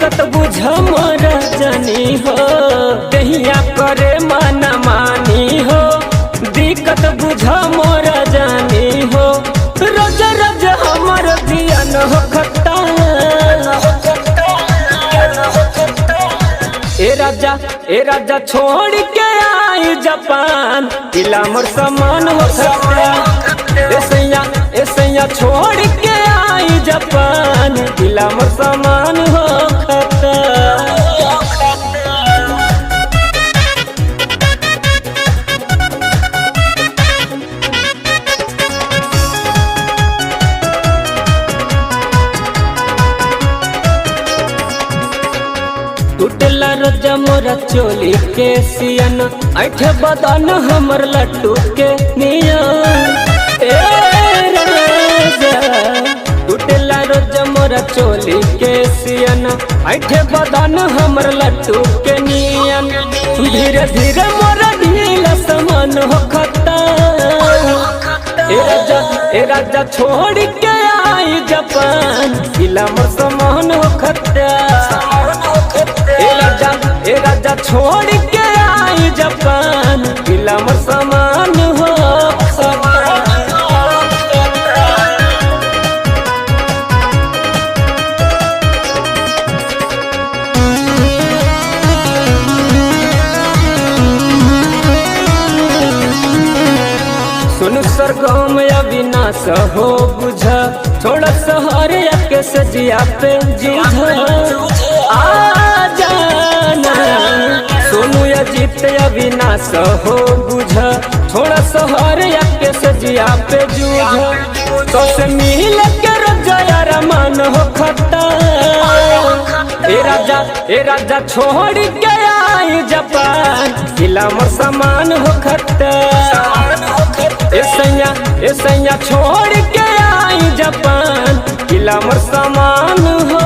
दिक्कत बुझ मोरा जानी हो दहिया करे माना मानी हो दिक्कत बुझ मोरा जानी हो रोज रोज हमर धियान हो खट्टा ए राजा छोड़ के आई जापान दिला मोर समान हो खट्टा ए सैया छोड़ के आई जापान दिला मोर समान हो खट्टा टूटला रोजा मोरा चोली के सियन ऐठ बदन हमर लट्टू के नियन टूटला रोजा मोरा चोली के सियन ऐठ बदन हमर लट्टू के नियन धीरे धीरे मोरा ढीला समान हो खट्टा ए राजा छोड़ के आई जापान दिला मोर समान हो खट्टा ए राजा छोड़ के आई जापान दिला मोर समान हो सुन सरगम अविनाश हो बुझ थोड़ा शहर के सजिया पे जूझ आ जाना सोनू अजीत अविनाश हो बुझ थोड़ा शहर के सजिया पे जूझ तो से मिल के रोजा रमान हो खट्टा ए राजा छोड़ के आई जापान दिला मोर समान हो खट्टा ए सैया छोड़ के आई जापान दिला मोर समान हो